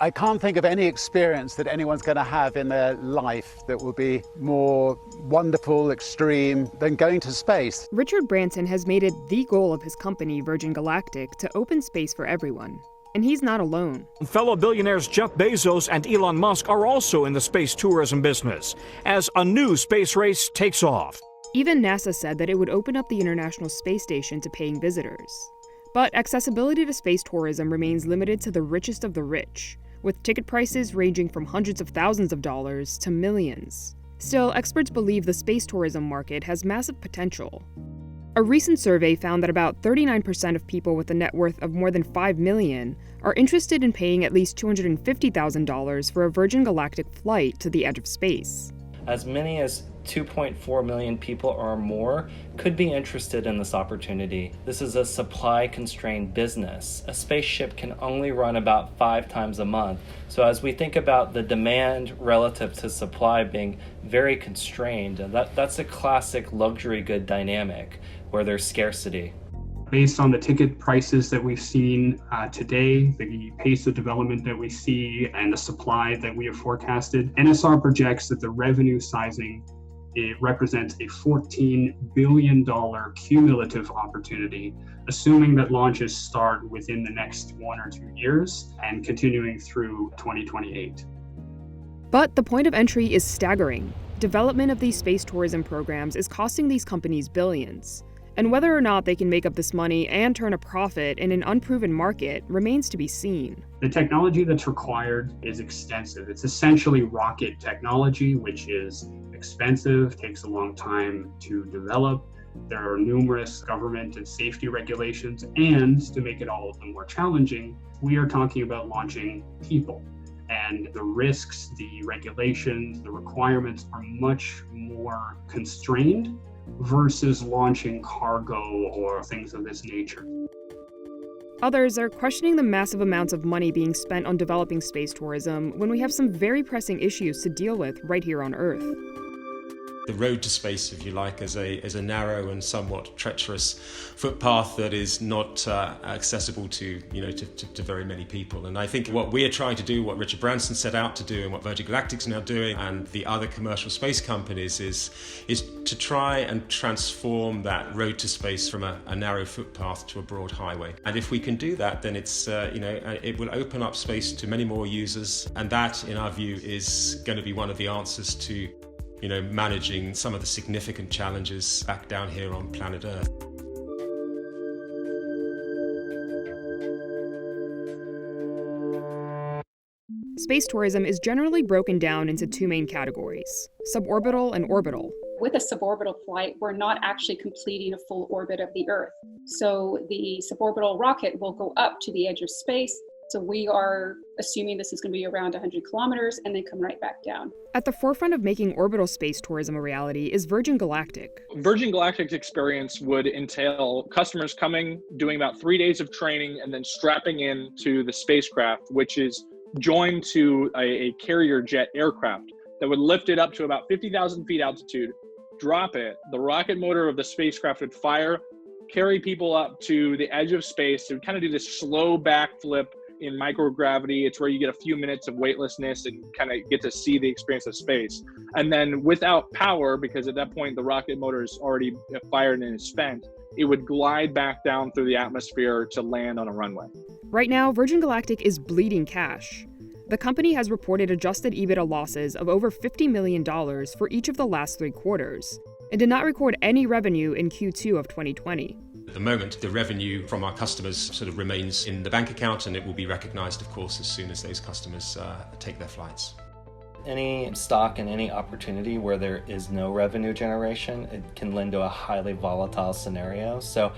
I can't think of any experience that anyone's going to have in their life that will be more wonderful, extreme than going to space. Richard Branson has made it the goal of his company, Virgin Galactic, to open space for everyone. And he's not alone. Fellow billionaires Jeff Bezos and Elon Musk are also in the space tourism business as a new space race takes off. Even NASA said that it would open up the International Space Station to paying visitors. But accessibility to space tourism remains limited to the richest of the rich, with ticket prices ranging from hundreds of thousands of dollars to millions. Still, experts believe the space tourism market has massive potential. A recent survey found that about 39% of people with a net worth of more than $5 million are interested in paying at least $250,000 for a Virgin Galactic flight to the edge of space. As many as 2.4 million people or more could be interested in this opportunity. This is a supply-constrained business. A spaceship can only run about 5 times a month. So as we think about the demand relative to supply being very constrained, that's a classic luxury good dynamic where there's scarcity. Based on the ticket prices that we've seen today, the pace of development that we see, and the supply that we have forecasted, NSR projects that the revenue sizing, it represents a $14 billion cumulative opportunity, assuming that launches start within the next 1 or 2 years and continuing through 2028. But the point of entry is staggering. Development of these space tourism programs is costing these companies billions. And whether or not they can make up this money and turn a profit in an unproven market remains to be seen. The technology that's required is extensive. It's essentially rocket technology, which is expensive, takes a long time to develop. There are numerous government and safety regulations, and to make it all of the more challenging, we are talking about launching people. And the risks, the regulations, the requirements are much more constrained versus launching cargo or things of this nature. Others are questioning the massive amounts of money being spent on developing space tourism when we have some very pressing issues to deal with right here on Earth. The road to space, if you like, is a narrow and somewhat treacherous footpath that is not accessible to very many people. And I think what we are trying to do, what Richard Branson set out to do, and what Virgin Galactic's now doing, and the other commercial space companies, is to try and transform that road to space from a narrow footpath to a broad highway. And if we can do that, then it's it will open up space to many more users, and that, in our view, is going to be one of the answers to managing some of the significant challenges back down here on planet Earth. Space tourism is generally broken down into 2 main categories: suborbital and orbital. With a suborbital flight, we're not actually completing a full orbit of the Earth. So the suborbital rocket will go up to the edge of space. So we are assuming this is going to be around 100 kilometers and then come right back down. At the forefront of making orbital space tourism a reality is Virgin Galactic. Virgin Galactic's experience would entail customers coming, doing about 3 days of training, and then strapping into the spacecraft, which is joined to a carrier jet aircraft that would lift it up to about 50,000 feet altitude, drop it. The rocket motor of the spacecraft would fire, carry people up to the edge of space. It would kind of do this slow backflip in microgravity. It's where you get a few minutes of weightlessness and kind of get to see the experience of space. And then without power, because at that point the rocket motor is already fired and is spent, it would glide back down through the atmosphere to land on a runway. Right now, Virgin Galactic is bleeding cash. The company has reported adjusted EBITDA losses of over $50 million for each of the last 3 quarters, and did not record any revenue in Q2 of 2020. At the moment, the revenue from our customers sort of remains in the bank account, and it will be recognized, of course, as soon as those customers take their flights. Any stock and any opportunity where there is no revenue generation, it can lend to a highly volatile scenario. So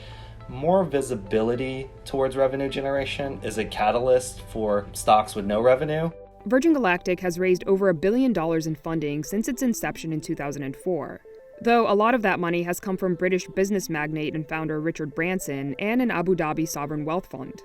more visibility towards revenue generation is a catalyst for stocks with no revenue. Virgin Galactic has raised over $1 billion in funding since its inception in 2004. Though a lot of that money has come from British business magnate and founder Richard Branson and an Abu Dhabi sovereign wealth fund.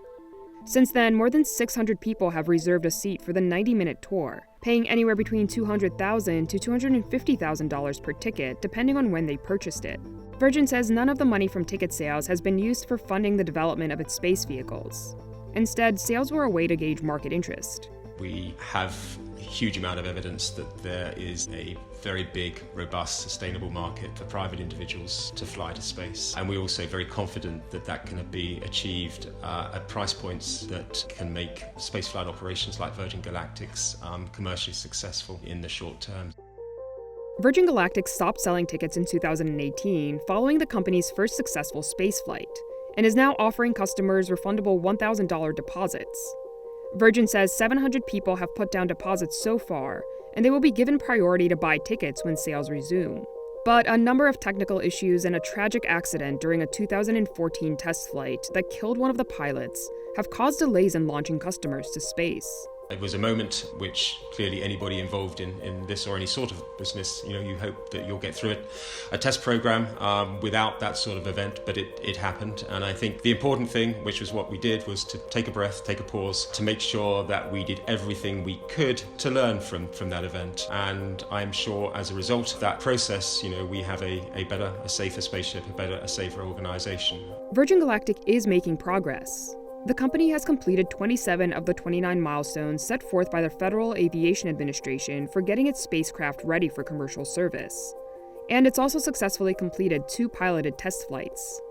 Since then, more than 600 people have reserved a seat for the 90-minute tour, paying anywhere between $200,000 to $250,000 per ticket, depending on when they purchased it. Virgin says none of the money from ticket sales has been used for funding the development of its space vehicles. Instead, sales were a way to gauge market interest. We have a huge amount of evidence that there is a very big, robust, sustainable market for private individuals to fly to space. And we're also very confident that that can be achieved at price points that can make spaceflight operations like Virgin Galactic's commercially successful in the short term. Virgin Galactic stopped selling tickets in 2018 following the company's first successful spaceflight, and is now offering customers refundable $1,000 deposits. Virgin says 700 people have put down deposits so far, and they will be given priority to buy tickets when sales resume. But a number of technical issues and a tragic accident during a 2014 test flight that killed one of the pilots have caused delays in launching customers to space. It was a moment which clearly anybody involved in this or any sort of business, you hope that you'll get through it. A test program without that sort of event, but it happened. And I think the important thing, which was what we did, was to take a breath, take a pause, to make sure that we did everything we could to learn from that event. And I'm sure as a result of that process, we have a better, a safer spaceship, a safer organization. Virgin Galactic is making progress. The company has completed 27 of the 29 milestones set forth by the Federal Aviation Administration for getting its spacecraft ready for commercial service. And it's also successfully completed 2 piloted test flights.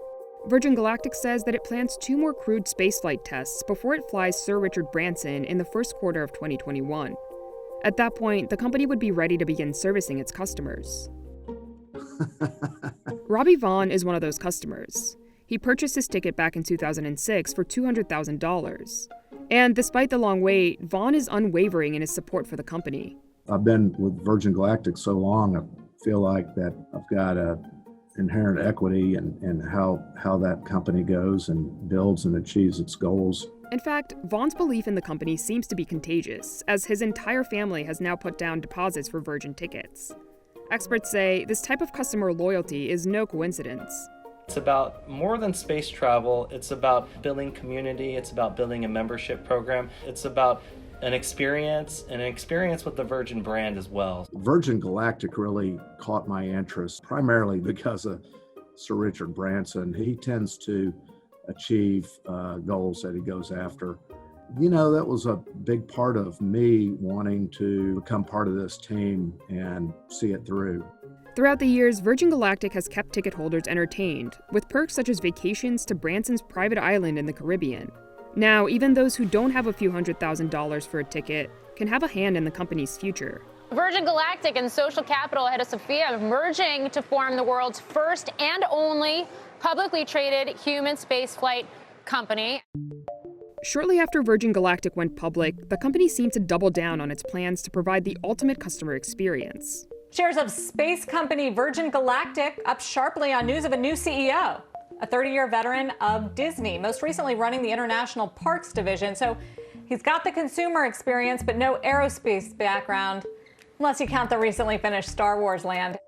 Virgin Galactic says that it plans 2 more crewed spaceflight tests before it flies Sir Richard Branson in the first quarter of 2021. At that point, the company would be ready to begin servicing its customers. Robbie Vaughn is one of those customers. He purchased his ticket back in 2006 for $200,000. And despite the long wait, Vaughn is unwavering in his support for the company. I've been with Virgin Galactic so long, I feel like that I've got a inherent equity in how that company goes and builds and achieves its goals. In fact, Vaughn's belief in the company seems to be contagious, as his entire family has now put down deposits for Virgin tickets. Experts say this type of customer loyalty is no coincidence. It's about more than space travel. It's about building community. It's about building a membership program. It's about an experience with the Virgin brand as well. Virgin Galactic really caught my interest, primarily because of Sir Richard Branson. He tends to achieve goals that he goes after. That was a big part of me wanting to become part of this team and see it through. Throughout the years, Virgin Galactic has kept ticket holders entertained, with perks such as vacations to Branson's private island in the Caribbean. Now, even those who don't have a few $100,000 for a ticket can have a hand in the company's future. Virgin Galactic and social capital head of Sophia merging to form the world's first and only publicly traded human spaceflight company. Shortly after Virgin Galactic went public, the company seemed to double down on its plans to provide the ultimate customer experience. Shares of space company Virgin Galactic up sharply on news of a new CEO, a 30-year veteran of Disney, most recently running the International Parks Division. So he's got the consumer experience, but no aerospace background, unless you count the recently finished Star Wars land.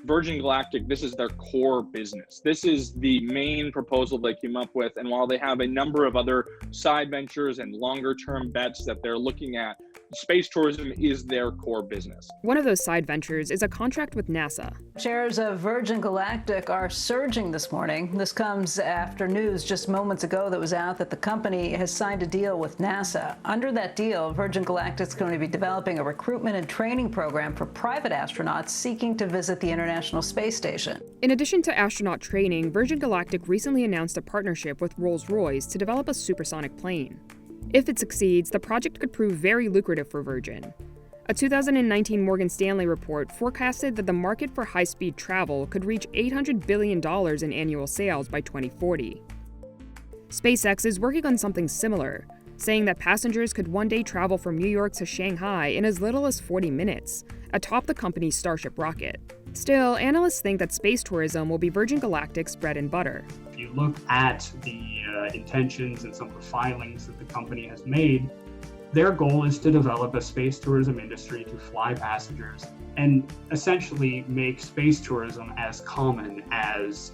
Virgin Galactic, this is their core business. This is the main proposal they came up with. And while they have a number of other side ventures and longer-term bets that they're looking at, space tourism is their core business. One of those side ventures is a contract with NASA. Shares of Virgin Galactic are surging this morning. This comes after news just moments ago that was out that the company has signed a deal with NASA. Under that deal, Virgin Galactic is going to be developing a recruitment and training program for private astronauts seeking to visit the International Space Station. In addition to astronaut training, Virgin Galactic recently announced a partnership with Rolls-Royce to develop a supersonic plane. If it succeeds, the project could prove very lucrative for Virgin. A 2019 Morgan Stanley report forecasted that the market for high-speed travel could reach $800 billion in annual sales by 2040. SpaceX is working on something similar, saying that passengers could one day travel from New York to Shanghai in as little as 40 minutes, atop the company's Starship rocket. Still, analysts think that space tourism will be Virgin Galactic's bread and butter. If you look at the intentions and some of the filings that the company has made, their goal is to develop a space tourism industry to fly passengers and essentially make space tourism as common as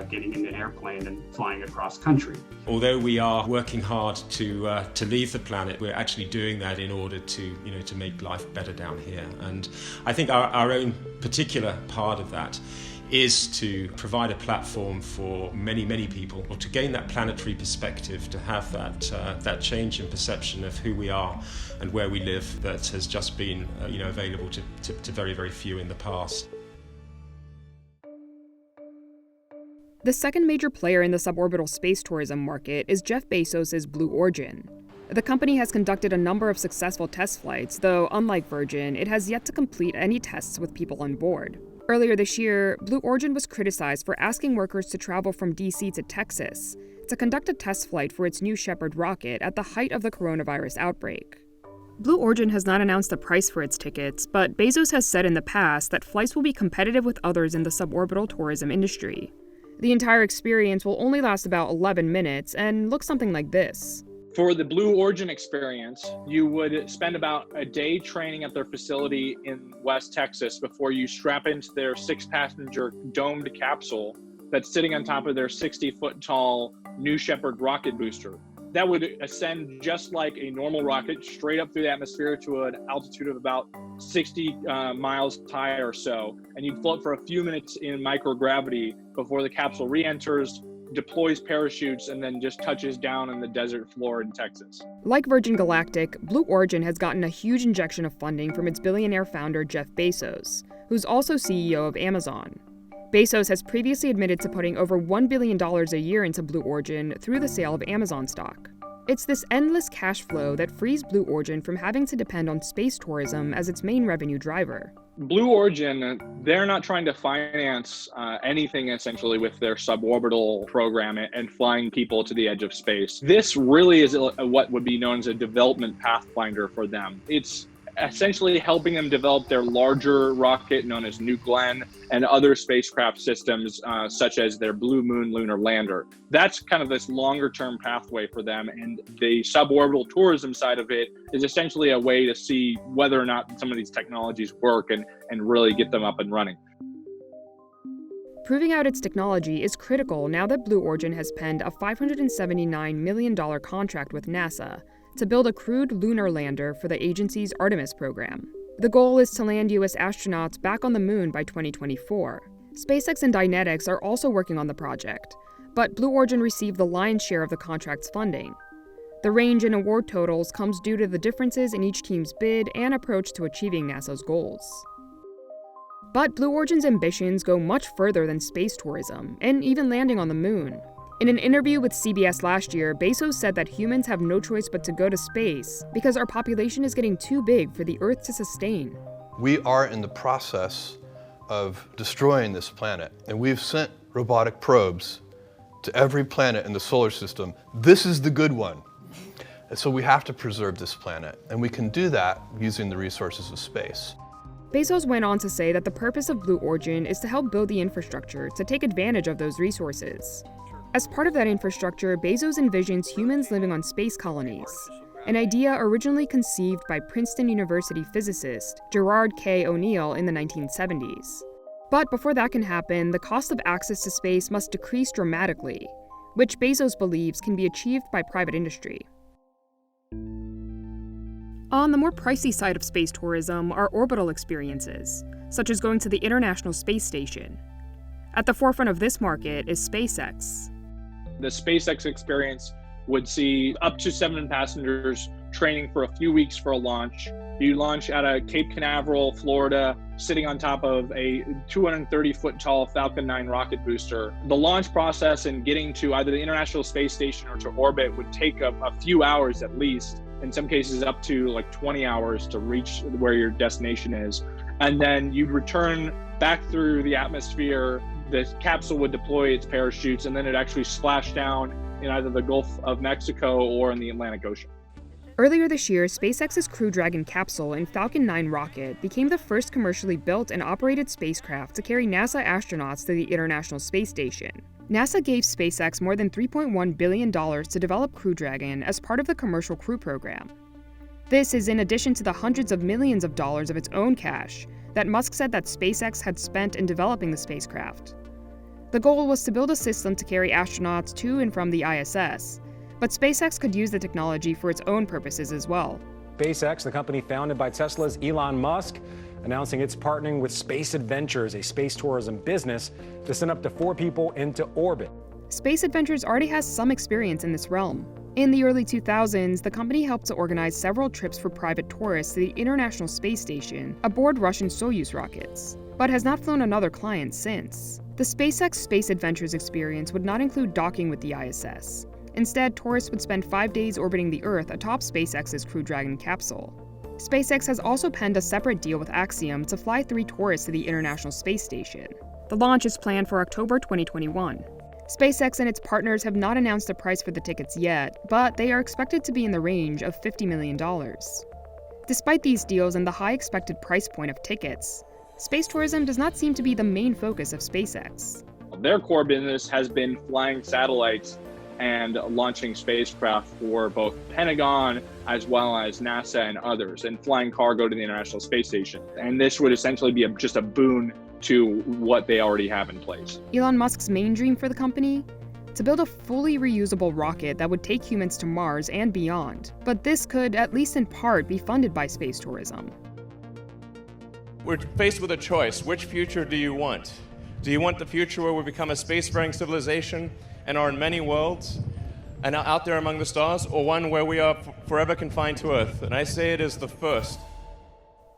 getting in an airplane and flying across country. Although we are working hard to leave the planet, we're actually doing that in order to make life better down here. And I think our own particular part of that is to provide a platform for many, many people, or to gain that planetary perspective, to have that change in perception of who we are and where we live that has just been available to very, very few in the past. The second major player in the suborbital space tourism market is Jeff Bezos' Blue Origin. The company has conducted a number of successful test flights, though unlike Virgin, it has yet to complete any tests with people on board. Earlier this year, Blue Origin was criticized for asking workers to travel from DC to Texas to conduct a test flight for its New Shepard rocket at the height of the coronavirus outbreak. Blue Origin has not announced a price for its tickets, but Bezos has said in the past that flights will be competitive with others in the suborbital tourism industry. The entire experience will only last about 11 minutes and look something like this. For the Blue Origin experience, you would spend about a day training at their facility in West Texas before you strap into their 6-passenger domed capsule that's sitting on top of their 60-foot tall New Shepard rocket booster. That would ascend just like a normal rocket straight up through the atmosphere to an altitude of about 60 miles high or so. And you'd float for a few minutes in microgravity before the capsule re-enters, deploys parachutes, and then just touches down on the desert floor in Texas. Like Virgin Galactic, Blue Origin has gotten a huge injection of funding from its billionaire founder Jeff Bezos, who's also CEO of Amazon. Bezos has previously admitted to putting over $1 billion a year into Blue Origin through the sale of Amazon stock. It's this endless cash flow that frees Blue Origin from having to depend on space tourism as its main revenue driver. Blue Origin, they're not trying to finance anything essentially with their suborbital program and flying people to the edge of space. This really is what would be known as a development pathfinder for them. It's essentially helping them develop their larger rocket known as New Glenn and other spacecraft systems such as their Blue Moon lunar lander. That's kind of this longer term pathway for them, and the suborbital tourism side of it is essentially a way to see whether or not some of these technologies work and really get them up and running. Proving out its technology is critical now that Blue Origin has penned a $579 million contract with NASA to build a crewed lunar lander for the agency's Artemis program. The goal is to land U.S. astronauts back on the moon by 2024. SpaceX and Dynetics are also working on the project, but Blue Origin received the lion's share of the contract's funding. The range in award totals comes due to the differences in each team's bid and approach to achieving NASA's goals. But Blue Origin's ambitions go much further than space tourism, and even landing on the moon. In an interview with CBS last year, Bezos said that humans have no choice but to go to space because our population is getting too big for the Earth to sustain. We are in the process of destroying this planet, and we've sent robotic probes to every planet in the solar system. This is the good one. And so we have to preserve this planet, and we can do that using the resources of space. Bezos went on to say that the purpose of Blue Origin is to help build the infrastructure to take advantage of those resources. As part of that infrastructure, Bezos envisions humans living on space colonies, an idea originally conceived by Princeton University physicist Gerard K. O'Neill in the 1970s. But before that can happen, the cost of access to space must decrease dramatically, which Bezos believes can be achieved by private industry. On the more pricey side of space tourism are orbital experiences, such as going to the International Space Station. At the forefront of this market is SpaceX. The SpaceX experience would see up to 7 passengers training for a few weeks for a launch. You launch out of Cape Canaveral, Florida, sitting on top of a 230-foot tall Falcon 9 rocket booster. The launch process and getting to either the International Space Station or to orbit would take a few hours at least, in some cases up to like 20 hours to reach where your destination is. And then you'd return back through the atmosphere. The capsule would deploy its parachutes, and then it actually splashed down in either the Gulf of Mexico or in the Atlantic Ocean. Earlier this year, SpaceX's Crew Dragon capsule and Falcon 9 rocket became the first commercially built and operated spacecraft to carry NASA astronauts to the International Space Station. NASA gave SpaceX more than $3.1 billion to develop Crew Dragon as part of the Commercial Crew Program. This is in addition to the hundreds of millions of dollars of its own cash that Musk said that SpaceX had spent in developing the spacecraft. The goal was to build a system to carry astronauts to and from the ISS, but SpaceX could use the technology for its own purposes as well. SpaceX, the company founded by Tesla's Elon Musk, announcing it's partnering with Space Adventures, a space tourism business, to send up to 4 people into orbit. Space Adventures already has some experience in this realm. In the early 2000s, the company helped to organize several trips for private tourists to the International Space Station aboard Russian Soyuz rockets, but has not flown another client since. The SpaceX Space Adventures experience would not include docking with the ISS. Instead, tourists would spend 5 days orbiting the Earth atop SpaceX's Crew Dragon capsule. SpaceX has also penned a separate deal with Axiom to fly 3 tourists to the International Space Station. The launch is planned for October 2021. SpaceX and its partners have not announced a price for the tickets yet, but they are expected to be in the range of $50 million. Despite these deals and the high expected price point of tickets, space tourism does not seem to be the main focus of SpaceX. Their core business has been flying satellites and launching spacecraft for both Pentagon as well as NASA and others, and flying cargo to the International Space Station. And this would essentially be just a boon to what they already have in place. Elon Musk's main dream for the company? To build a fully reusable rocket that would take humans to Mars and beyond. But this could, at least in part, be funded by space tourism. We're faced with a choice. Which future do you want? Do you want the future where we become a spacefaring civilization and are in many worlds and are out there among the stars, or one where we are forever confined to Earth? And I say it is the first.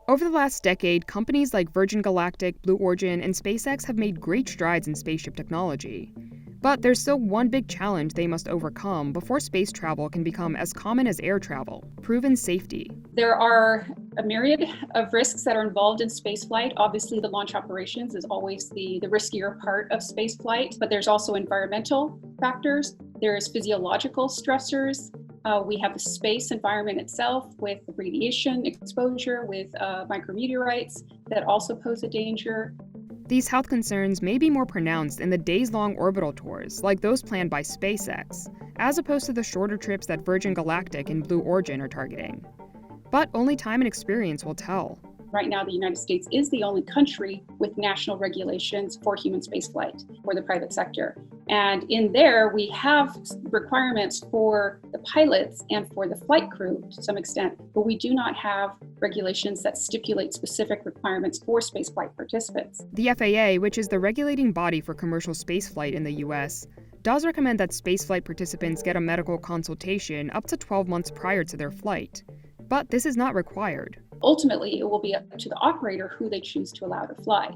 Over the last decade, companies like Virgin Galactic, Blue Origin, and SpaceX have made great strides in spaceship technology. But there's still one big challenge they must overcome before space travel can become as common as air travel: proven safety. There are a myriad of risks that are involved in spaceflight. Obviously, the launch operations is always the riskier part of spaceflight, but there's also environmental factors. There's physiological stressors. We have the space environment itself with radiation exposure, with micrometeorites that also pose a danger. These health concerns may be more pronounced in the days-long orbital tours, like those planned by SpaceX, as opposed to the shorter trips that Virgin Galactic and Blue Origin are targeting. But only time and experience will tell. Right now, the United States is the only country with national regulations for human spaceflight for the private sector. And in there, we have requirements for the pilots and for the flight crew to some extent, but we do not have regulations that stipulate specific requirements for spaceflight participants. The FAA, which is the regulating body for commercial spaceflight in the US, does recommend that spaceflight participants get a medical consultation up to 12 months prior to their flight. But this is not required. Ultimately, it will be up to the operator who they choose to allow to fly.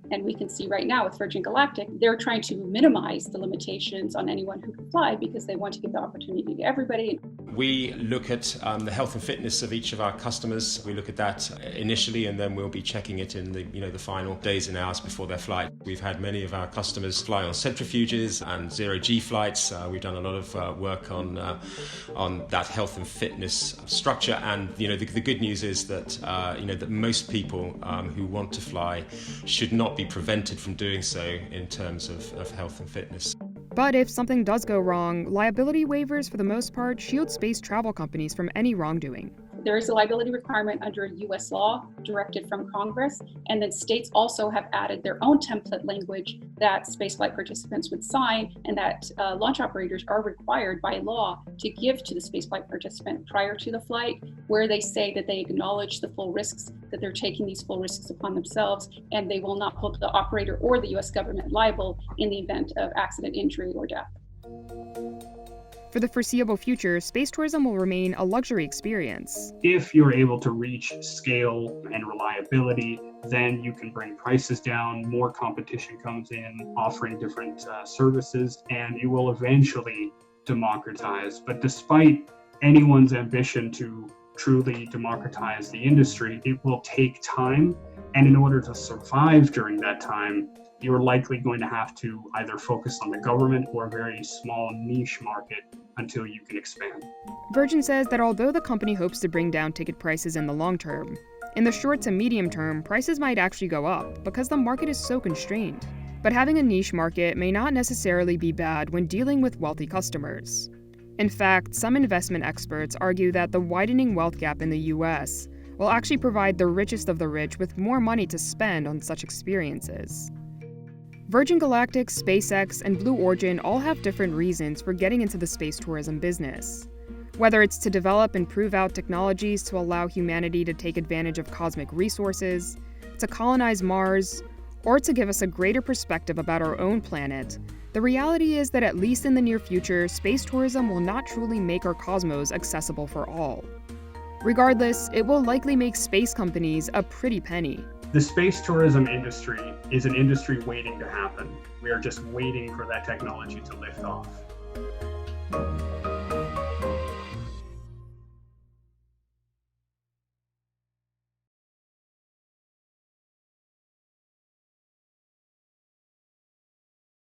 And we can see right now with Virgin Galactic, they're trying to minimize the limitations on anyone who can fly because they want to give the opportunity to everybody. We look at the health and fitness of each of our customers. We look at that initially, and then we'll be checking it in the final days and hours before their flight. We've had many of our customers fly on centrifuges and zero-G flights. We've done a lot of work on that health and fitness structure. And the good news is that that most people who want to fly should not be prevented from doing so in terms of health and fitness. But if something does go wrong, liability waivers for the most part shield space travel companies from any wrongdoing. There is a liability requirement under U.S. law directed from Congress, and then states also have added their own template language that spaceflight participants would sign and that launch operators are required by law to give to the spaceflight participant prior to the flight, where they say that they acknowledge the full risks, that they're taking these full risks upon themselves, and they will not hold the operator or the U.S. government liable in the event of accident, injury, or death. For the foreseeable future, space tourism will remain a luxury experience. If you're able to reach scale and reliability, then you can bring prices down, more competition comes in, offering different services, and you will eventually democratize. But despite anyone's ambition to truly democratize the industry, it will take time. And in order to survive during that time, you're likely going to have to either focus on the government or a very small niche market until you can expand. Virgin says that although the company hopes to bring down ticket prices in the long term, in the short to medium term, prices might actually go up because the market is so constrained. But having a niche market may not necessarily be bad when dealing with wealthy customers. In fact, some investment experts argue that the widening wealth gap in the US will actually provide the richest of the rich with more money to spend on such experiences. Virgin Galactic, SpaceX, and Blue Origin all have different reasons for getting into the space tourism business. Whether it's to develop and prove out technologies to allow humanity to take advantage of cosmic resources, to colonize Mars, or to give us a greater perspective about our own planet, the reality is that at least in the near future, space tourism will not truly make our cosmos accessible for all. Regardless, it will likely make space companies a pretty penny. The space tourism industry is an industry waiting to happen. We are just waiting for that technology to lift off.